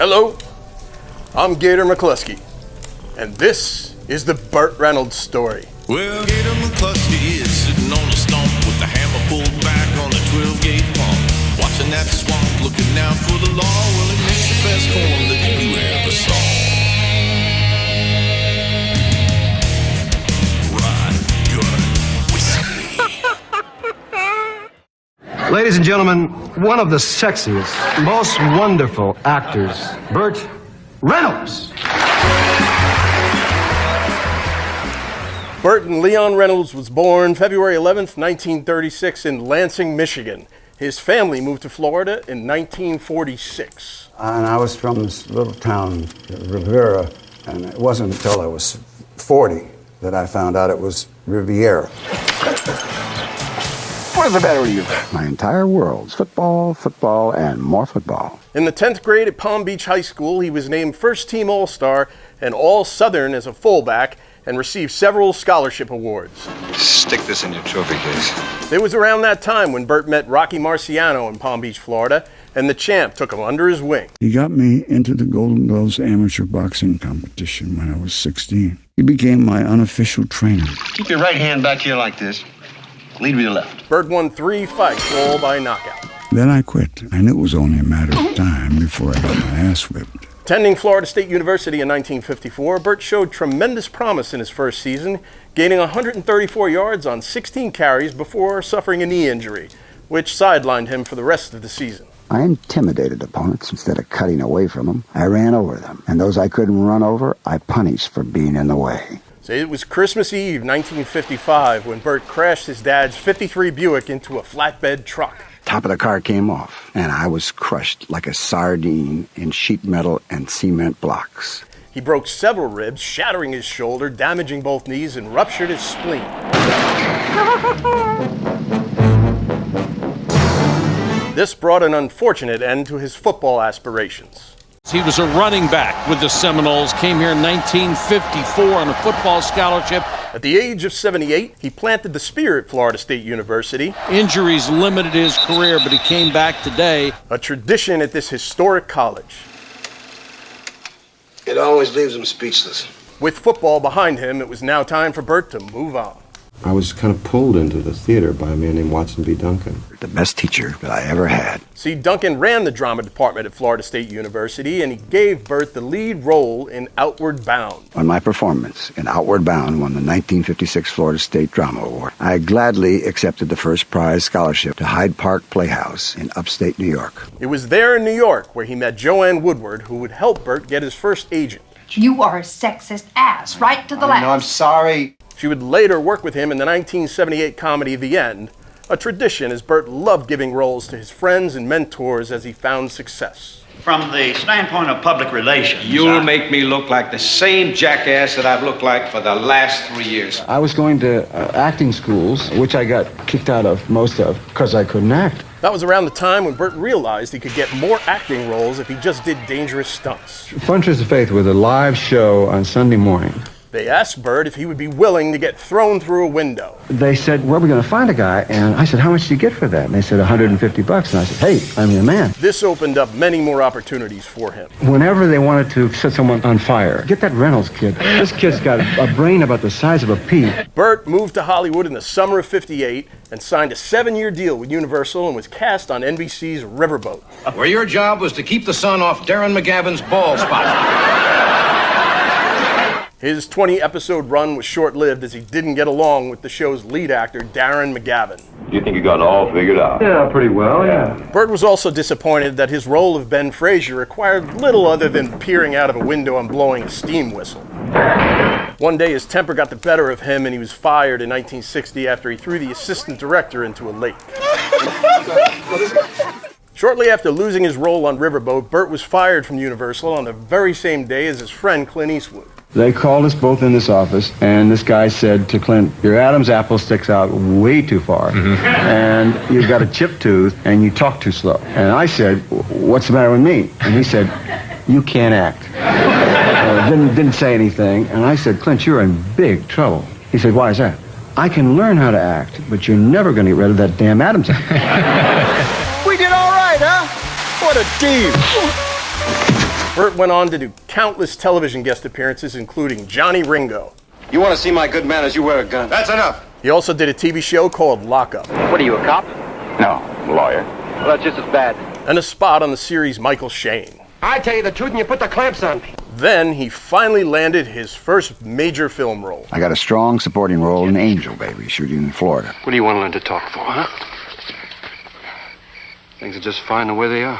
Hello, I'm Gator McKlusky, and this is the Burt Reynolds story. Well, Gator McKlusky is sitting on a stump with the hammer pulled back on the 12-gauge pump, watching that swamp, looking out for the law. Well, it makes the best corn that you ever saw. Ladies and gentlemen, one of the sexiest, most wonderful actors, Burt Reynolds. Burt Leon Reynolds was born February 11th, 1936 in Lansing, Michigan. His family moved to Florida in 1946. And I was from this little town, Rivera, and it wasn't until I was 40 that I found out it was Riviera. What is the matter with you? My entire world's football, football, and more football. In the 10th grade at Palm Beach High School, he was named first-team All-Star and All-Southern as a fullback and received several scholarship awards. Stick this in your trophy case. It was around that time when Burt met Rocky Marciano in Palm Beach, Florida, and the champ took him under his wing. He got me into the Golden Gloves amateur boxing competition when I was 16. He became my unofficial trainer. Keep your right hand back here like this. Lead with your left. Burt won 3 fights, all by knockout. Then I quit. I knew it was only a matter of time before I got my ass whipped. Attending Florida State University in 1954, Burt showed tremendous promise in his first season, gaining 134 yards on 16 carries before suffering a knee injury, which sidelined him for the rest of the season. I intimidated opponents instead of cutting away from them. I ran over them, and those I couldn't run over, I punished for being in the way. So it was Christmas Eve, 1955, when Burt crashed his dad's '53 Buick into a flatbed truck. Top of the car came off, and I was crushed like a sardine in sheet metal and cement blocks. He broke several ribs, shattering his shoulder, damaging both knees, and ruptured his spleen. This brought an unfortunate end to his football aspirations. He was a running back with the Seminoles, came here in 1954 on a football scholarship. At the age of 78, he planted the spear at Florida State University. Injuries limited his career, but he came back today. A tradition at this historic college. It always leaves them speechless. With football behind him, it was now time for Burt to move on. I was kind of pulled into the theater by a man named Watson B. Duncan. The best teacher that I ever had. See, Duncan ran the drama department at Florida State University, and he gave Burt the lead role in Outward Bound. On my performance in Outward Bound won the 1956 Florida State Drama Award. I gladly accepted the first prize scholarship to Hyde Park Playhouse in upstate New York. It was there in New York where he met Joanne Woodward, who would help Burt get his first agent. You are a sexist ass, right to the left. No, I'm sorry. She would later work with him in the 1978 comedy The End, a tradition as Burt loved giving roles to his friends and mentors as he found success. From the standpoint of public relations, You'll make me look like the same jackass that I've looked like for the last 3 years. I was going to acting schools, which I got kicked out of most of because I couldn't act. That was around the time when Burt realized he could get more acting roles if he just did dangerous stunts. Funches of Faith was a live show on Sunday morning. They asked Burt if he would be willing to get thrown through a window. They said, where are we going to find a guy? And I said, how much do you get for that? And they said, $150. And I said, hey, I'm your man. This opened up many more opportunities for him. Whenever they wanted to set someone on fire, get that Reynolds kid. This kid's got a brain about the size of a pea. Burt moved to Hollywood in the summer of '58 and signed a 7-year deal with Universal and was cast on NBC's Riverboat. Where your job was to keep the sun off Darren McGavin's bald spot. His 20-episode run was short-lived as he didn't get along with the show's lead actor, Darren McGavin. You think you got it all figured out? Yeah, pretty well, yeah. Burt was also disappointed that his role of Ben Frazier required little other than peering out of a window and blowing a steam whistle. One day his temper got the better of him and he was fired in 1960 after he threw the assistant director into a lake. Shortly after losing his role on Riverboat, Burt was fired from Universal on the very same day as his friend Clint Eastwood. They called us both in this office, and this guy said to Clint, your Adam's apple sticks out way too far, and you've got a chipped tooth, and you talk too slow. And I said, what's the matter with me? And he said, you can't act. Didn't say anything, and I said, Clint, you're in big trouble. He said, why is that? I can learn how to act, but you're never going to get rid of that damn Adam's apple. We did all right, huh? What a team. Burt went on to do countless television guest appearances, including Johnny Ringo. You want to see my good manners, you wear a gun. That's enough. He also did a TV show called Lockup. What are you, a cop? No, lawyer. Well, that's just as bad. And a spot on the series Michael Shane. I tell you the truth and you put the clamps on me. Then he finally landed his first major film role. I got a strong supporting role in Angel Baby, shooting in Florida. What do you want to learn to talk for, huh? Things are just fine the way they are.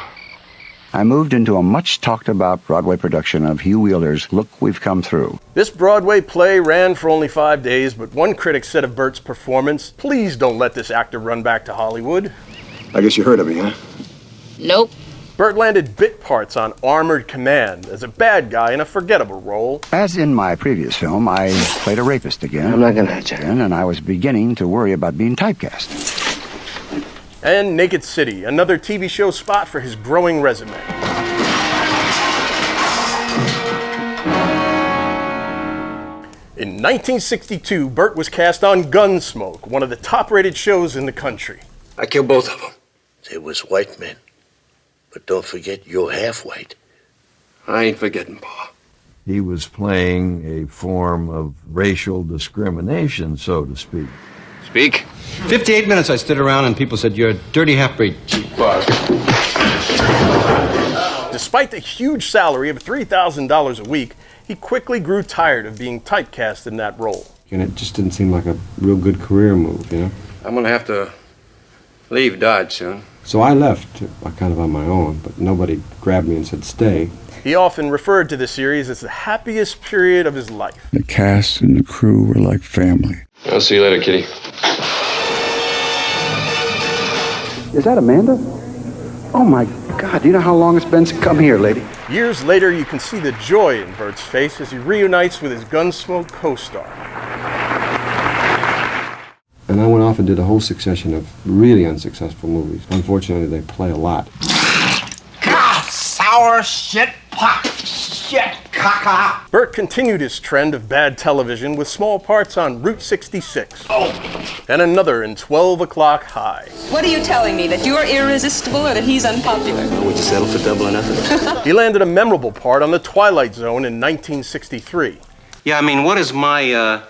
I moved into a much talked about Broadway production of Hugh Wheeler's Look We've Come Through. This Broadway play ran for only 5 days, but one critic said of Burt's performance, "Please don't let this actor run back to Hollywood." I guess you heard of me, huh? Nope. Burt landed bit parts on Armored Command as a bad guy in a forgettable role. As in my previous film, I played a rapist again. I'm not gonna hurt you. And I was beginning to worry about being typecast. And Naked City, another TV show spot for his growing resume. In 1962, Burt was cast on Gunsmoke, one of the top-rated shows in the country. I killed both of them. They was white men. But don't forget, you're half white. I ain't forgetting, Pa. He was playing a form of racial discrimination, so to speak. Speak. 58 minutes I stood around and people said, you're a dirty half-breed. Cheap bug. Despite the huge salary of $3,000 a week, he quickly grew tired of being typecast in that role. And it just didn't seem like a real good career move, you know? I'm gonna have to leave Dodge soon. So I left, kind of on my own, but nobody grabbed me and said, stay. He often referred to the series as the happiest period of his life. The cast and the crew were like family. I'll see you later, kitty. Is that Amanda? Oh my God, do you know how long it's been? Come here, lady. Years later, you can see the joy in Burt's face as he reunites with his Gunsmoke co-star. And I went off and did a whole succession of really unsuccessful movies. Unfortunately, they play a lot. God, sour shit pop. Shit caca. Burt continued his trend of bad television with small parts on Route 66. And another in 12 O'Clock High. What are you telling me, that you're irresistible or that he's unpopular? Would you settle for double or nothing? He landed a memorable part on The Twilight Zone in 1963. Yeah, I mean, what is my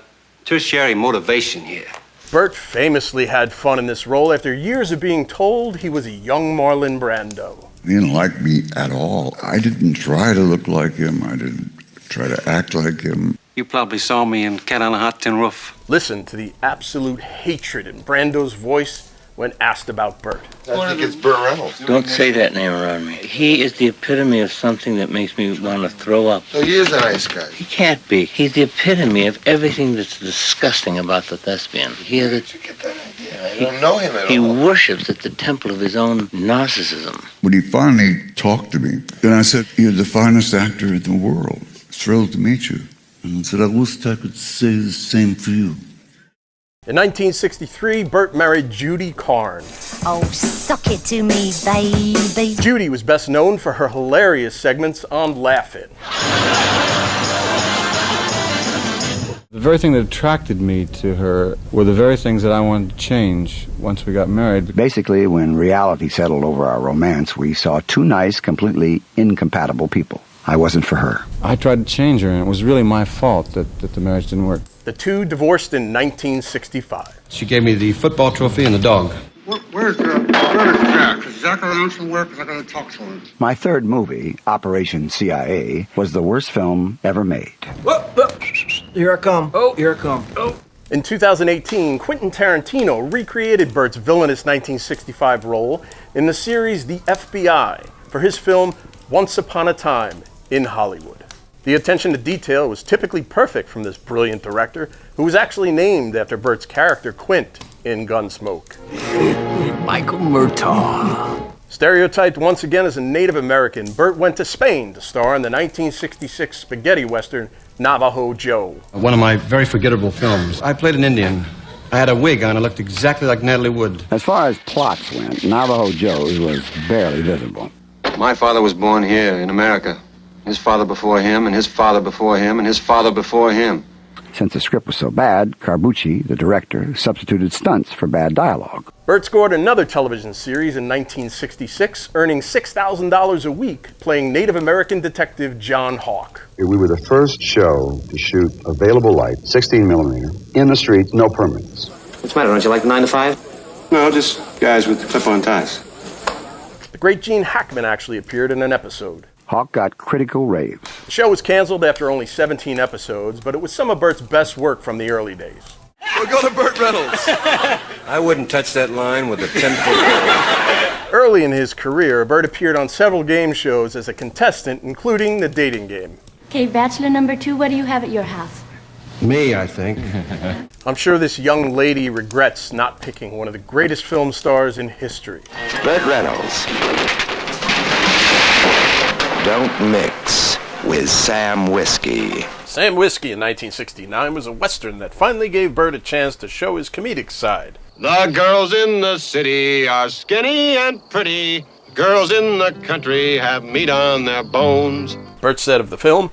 tertiary motivation here? Burt famously had fun in this role after years of being told he was a young Marlon Brando. He didn't like me at all. I didn't try to look like him. I didn't try to act like him. You probably saw me in Cat on a Hot Tin Roof. Listen to the absolute hatred in Brando's voice when asked about Burt. I think it's Burt Reynolds. Don't say that name around me. He is the epitome of something that makes me want to throw up. So he is a nice guy. He can't be. He's the epitome of everything that's disgusting about the thespian. Where'd you get that idea? I don't know him at all. He worships at the temple of his own narcissism. When he finally talked to me, then I said, "You're the finest actor in the world. Thrilled to meet you." And I said, "I wish I could say the same for you." In 1963, Burt married Judy Carn. Oh, suck it to me, baby. Judy was best known for her hilarious segments on Laugh-In. The very thing that attracted me to her were the very things that I wanted to change once we got married. Basically, when reality settled over our romance, we saw two nice, completely incompatible people. I wasn't for her. I tried to change her, and it was really my fault that the marriage didn't work. The two divorced in 1965. She gave me the football trophy and the dog. Where's Jack? Is Jack around somewhere? Because I got to talk to him. My third movie, Operation CIA, was the worst film ever made. Here I come. Oh, here I come. Oh. In 2018, Quentin Tarantino recreated Burt's villainous 1965 role in the series The FBI for his film Once Upon a Time in Hollywood. The attention to detail was typically perfect from this brilliant director, who was actually named after Burt's character Quint in Gunsmoke. Michael Murtaugh. Stereotyped once again as a Native American, Burt went to Spain to star in the 1966 spaghetti western Navajo Joe. One of my very forgettable films. I played an Indian. I had a wig on. I looked exactly like Natalie Wood. As far as plots went, Navajo Joe's was barely visible. My father was born here in America. His father before him, and his father before him, and his father before him. Since the script was so bad, Carbucci, the director, substituted stunts for bad dialogue. Burt scored another television series in 1966, earning $6,000 a week, playing Native American detective John Hawk. We were the first show to shoot available light, 16 millimeter, in the streets, no permits. What's the matter? Don't you like 9 to 5? No, just guys with clip-on ties. The great Gene Hackman actually appeared in an episode. Hawk got critical raves. The show was canceled after only 17 episodes, but it was some of Burt's best work from the early days. We'll go to Burt Reynolds. I wouldn't touch that line with a 10-foot pole. Early in his career, Burt appeared on several game shows as a contestant, including The Dating Game. Okay, bachelor number 2, what do you have at your house? Me, I think. I'm sure this young lady regrets not picking one of the greatest film stars in history. Burt Reynolds. Don't mix with Sam Whiskey. Sam Whiskey in 1969 was a Western that finally gave Burt a chance to show his comedic side. The girls in the city are skinny and pretty. Girls in the country have meat on their bones. Burt said of the film,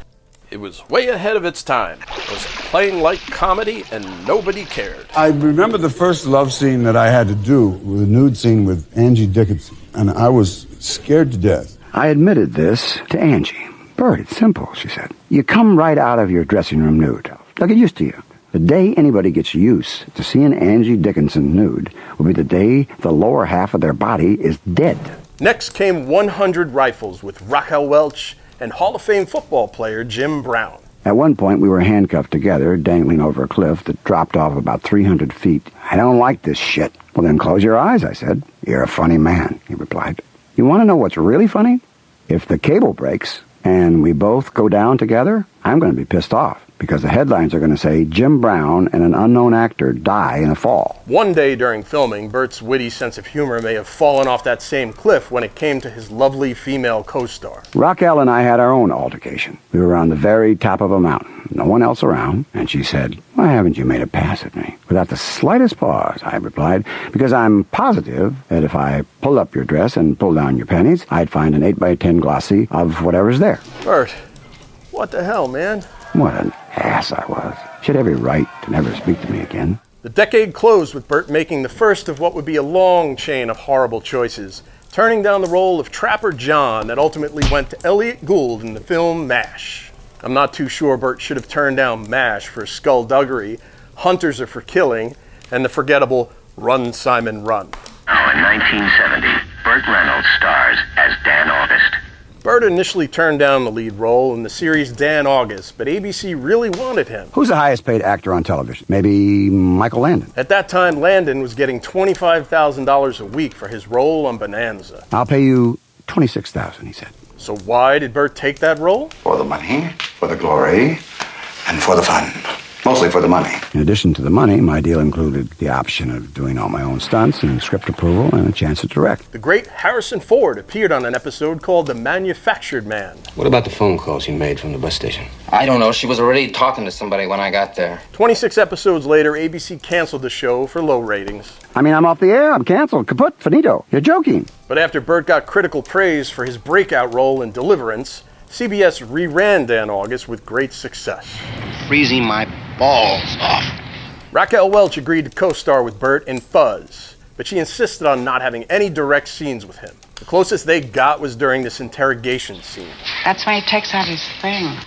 it was way ahead of its time. It was playing like comedy and nobody cared. I remember the first love scene that I had to do was a nude scene with Angie Dickinson, and I was scared to death. I admitted this to Angie. Burt, it's simple, she said. You come right out of your dressing room nude. They'll get used to you. The day anybody gets used to seeing Angie Dickinson nude will be the day the lower half of their body is dead. Next came 100 Rifles with Raquel Welch and Hall of Fame football player Jim Brown. At one point, we were handcuffed together, dangling over a cliff that dropped off about 300 feet. I don't like this shit. Well, then close your eyes, I said. You're a funny man, he replied. You want to know what's really funny? If the cable breaks and we both go down together, I'm going to be pissed off because the headlines are going to say Jim Brown and an unknown actor die in a fall. One day during filming, Burt's witty sense of humor may have fallen off that same cliff when it came to his lovely female co-star. Raquel and I had our own altercation. We were on the very top of a mountain, no one else around, and she said, "Why haven't you made a pass at me?" Without the slightest pause, I replied, "Because I'm positive that if I pulled up your dress and pulled down your panties, I'd find an 8x10 glossy of whatever's there." Burt, what the hell, man? What an ass I was. She had every right to never speak to me again. The decade closed with Burt making the first of what would be a long chain of horrible choices, turning down the role of Trapper John that ultimately went to Elliot Gould in the film MASH. I'm not too sure Burt should have turned down MASH for skullduggery, Hunters Are for Killing, and the forgettable Run, Simon, Run. Now in 1970, Burt Reynolds stars as Dan August. Burt initially turned down the lead role in the series Dan August, but ABC really wanted him. Who's the highest paid actor on television? Maybe Michael Landon. At that time, Landon was getting $25,000 a week for his role on Bonanza. I'll pay you $26,000, he said. So why did Burt take that role? For the money, for the glory, and for the fun. Mostly for the money. In addition to the money, my deal included the option of doing all my own stunts and script approval and a chance to direct. The great Harrison Ford appeared on an episode called The Manufactured Man. What about the phone calls you made from the bus station? I don't know. She was already talking to somebody when I got there. 26 episodes later, ABC canceled the show for low ratings. I mean, I'm off the air. I'm canceled. Kaput. Finito. You're joking. But after Burt got critical praise for his breakout role in Deliverance, CBS reran Dan August with great success. Freezing my balls off. Raquel Welch agreed to co-star with Burt in Fuzz, but she insisted on not having any direct scenes with him. The closest they got was during this interrogation scene. That's why he takes out his thing.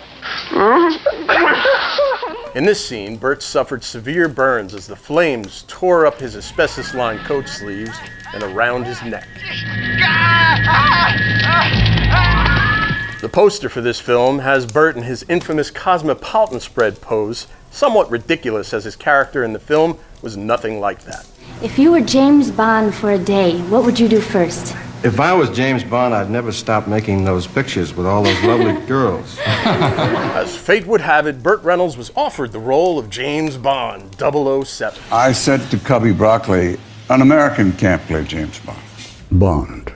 In this scene, Burt suffered severe burns as the flames tore up his asbestos-lined coat sleeves and around his neck. The poster for this film has Burt in his infamous Cosmopolitan spread pose, somewhat ridiculous as his character in the film was nothing like that. If you were James Bond for a day, what would you do first? If I was James Bond, I'd never stop making those pictures with all those lovely girls. As fate would have it, Burt Reynolds was offered the role of James Bond, 007. I said to Cubby Broccoli, an American can't play James Bond. Bond.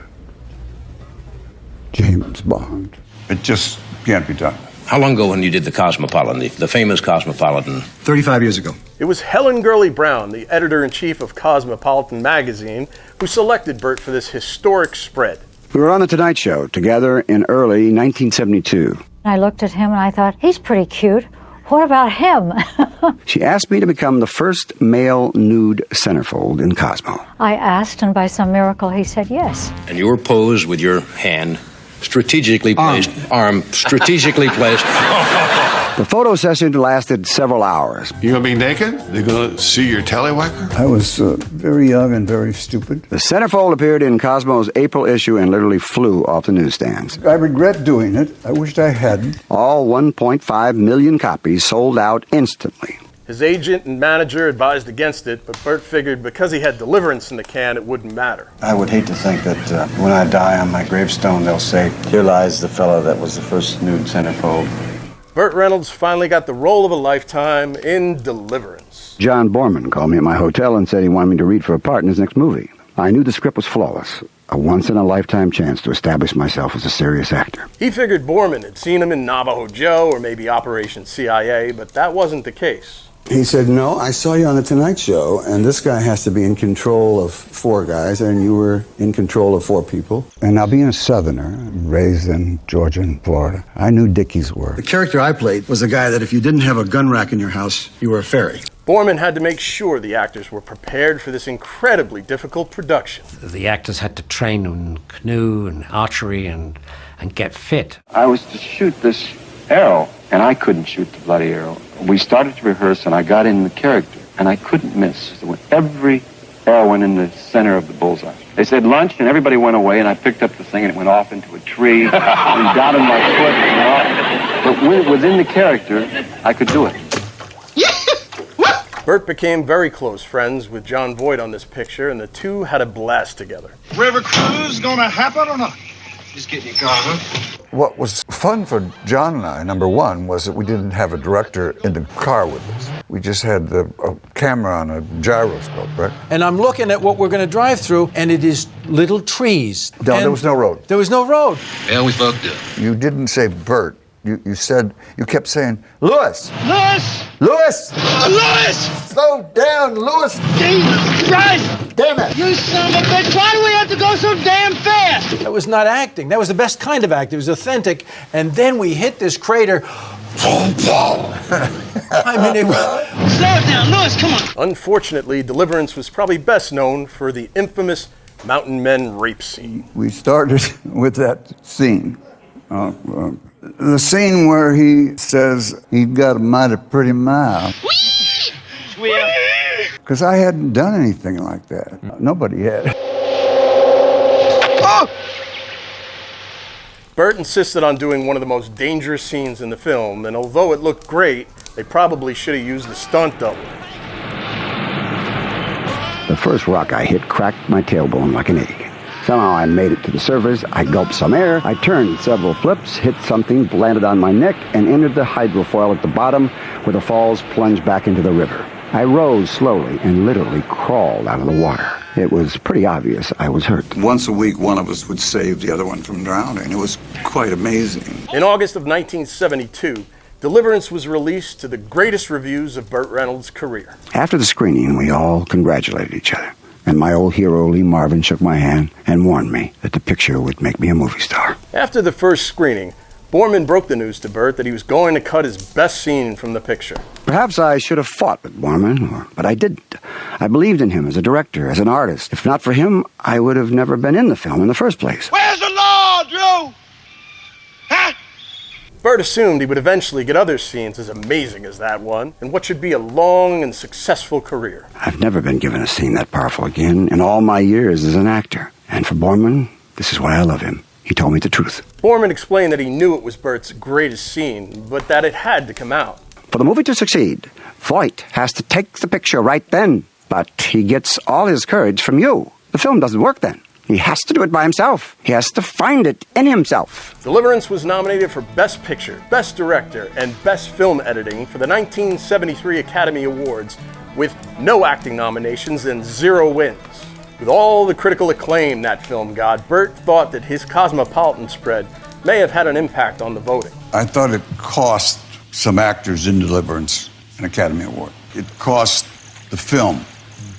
James Bond. It just can't be done. How long ago when you did the Cosmopolitan, the famous Cosmopolitan? 35 years ago. It was Helen Gurley Brown, the editor-in-chief of Cosmopolitan magazine, who selected Burt for this historic spread. We were on The Tonight Show together in early 1972. I looked at him and I thought, he's pretty cute. What about him? She asked me to become the first male nude centerfold in Cosmo. I asked, and by some miracle, he said yes. And your pose with your hand strategically placed, arm strategically placed. The photo session lasted several hours. You gonna be naked? They gonna see your tallywhacker? I was very young and very stupid. The centerfold appeared in Cosmo's April issue and literally flew off the newsstands. I regret doing it. I wished I hadn't. All 1.5 million copies sold out instantly. His agent and manager advised against it, but Burt figured because he had Deliverance in the can, it wouldn't matter. I would hate to think that when I die on my gravestone, they'll say, "Here lies the fellow that was the first nude centerfold." Burt Reynolds finally got the role of a lifetime in Deliverance. John Borman called me at my hotel and said he wanted me to read for a part in his next movie. I knew the script was flawless, a once-in-a-lifetime chance to establish myself as a serious actor. He figured Borman had seen him in Navajo Joe or maybe Operation CIA, but that wasn't the case. He said, "No, I saw you on The Tonight Show, and this guy has to be in control of 4 guys, and you were in control of 4 people." And now, being a Southerner, raised in Georgia and Florida, I knew Dickies were. The character I played was a guy that if you didn't have a gun rack in your house, you were a fairy. Borman had to make sure the actors were prepared for this incredibly difficult production. The actors had to train in canoe and archery and get fit. I was to shoot this arrow, and I couldn't shoot the bloody arrow. We started to rehearse, and I got in the character, and I couldn't miss. So every arrow went in the center of the bullseye. They said lunch, and everybody went away, and I picked up the thing, and it went off into a tree, and got in my foot, but within the character, I could do it. Burt became very close friends with John Voight on this picture, and the two had a blast together. River cruise gonna happen or not? Just getting your car, huh? What was fun for John and I, number one, was that we didn't have a director in the car with us. We just had a camera on a gyroscope, right? And I'm looking at what we're going to drive through, and it is little trees. No, there was no road. There was no road. Yeah, we fucked up. You didn't say Burt. You kept saying, "Lewis! Lewis! Lewis! Lewis! Slow down, Lewis!" Jesus Christ! Damn it! You son of a bitch! Why do we have to go so damn fast? That was not acting. That was the best kind of acting. It was authentic. And then we hit this crater. I mean, it was... Slow it down, Lewis, come on. Unfortunately, Deliverance was probably best known for the infamous Mountain Men rape scene. We started with that scene. The scene where he says he's got a mighty pretty mouth. Because I hadn't done anything like that. Nobody had. Oh! Burt insisted on doing one of the most dangerous scenes in the film, and although it looked great, they probably should have used the stunt double. The first rock I hit cracked my tailbone like an egg. Somehow I made it to the surface, I gulped some air, I turned several flips, hit something, landed on my neck, and entered the hydrofoil at the bottom where the falls plunged back into the river. I rose slowly and literally crawled out of the water. It was pretty obvious I was hurt. Once a week, one of us would save the other one from drowning. It was quite amazing. In August of 1972, Deliverance was released to the greatest reviews of Burt Reynolds' career. After the screening, we all congratulated each other. And my old hero, Lee Marvin, shook my hand and warned me that the picture would make me a movie star. After the first screening, Borman broke the news to Burt that he was going to cut his best scene from the picture. Perhaps I should have fought with Borman, but I didn't. I believed in him as a director, as an artist. If not for him, I would have never been in the film in the first place. Where's the law, Drew? Huh? Burt assumed he would eventually get other scenes as amazing as that one, in what should be a long and successful career. I've never been given a scene that powerful again in all my years as an actor. And for Borman, this is why I love him. He told me the truth. Borman explained that he knew it was Burt's greatest scene, but that it had to come out. For the movie to succeed, Voight has to take the picture right then. But he gets all his courage from you. The film doesn't work then. He has to do it by himself. He has to find it in himself. Deliverance was nominated for Best Picture, Best Director, and Best Film Editing for the 1973 Academy Awards, with no acting nominations and 0 wins. With all the critical acclaim that film got, Burt thought that his cosmopolitan spread may have had an impact on the voting. I thought it cost some actors in Deliverance an Academy Award. It cost the film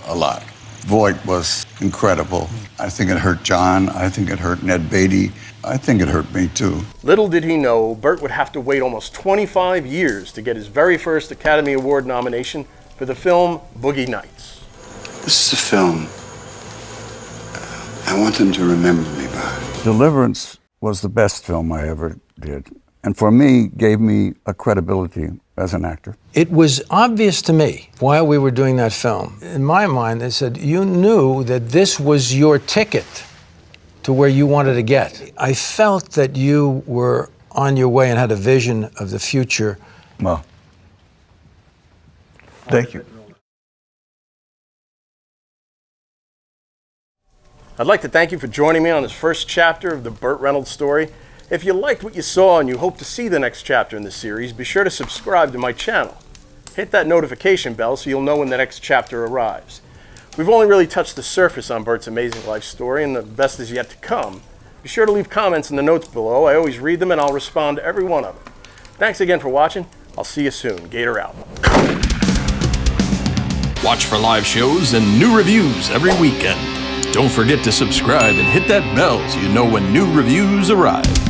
a lot. Voight was incredible. I think it hurt John. I think it hurt Ned Beatty. I think it hurt me too. Little did he know, Burt would have to wait almost 25 years to get his very first Academy Award nomination for the film Boogie Nights. This is a film I want them to remember me by. Deliverance was the best film I ever did, and for me, gave me a credibility as an actor. It was obvious to me while we were doing that film. In my mind, they said, you knew that this was your ticket to where you wanted to get. I felt that you were on your way and had a vision of the future. Well, thank you. I'd like to thank you for joining me on this first chapter of the Burt Reynolds story. If you liked what you saw and you hope to see the next chapter in the series, be sure to subscribe to my channel. Hit that notification bell so you'll know when the next chapter arrives. We've only really touched the surface on Burt's amazing life story, and the best is yet to come. Be sure to leave comments in the notes below. I always read them and I'll respond to every one of them. Thanks again for watching. I'll see you soon. Gator out. Watch for live shows and new reviews every weekend. Don't forget to subscribe and hit that bell so you know when new reviews arrive.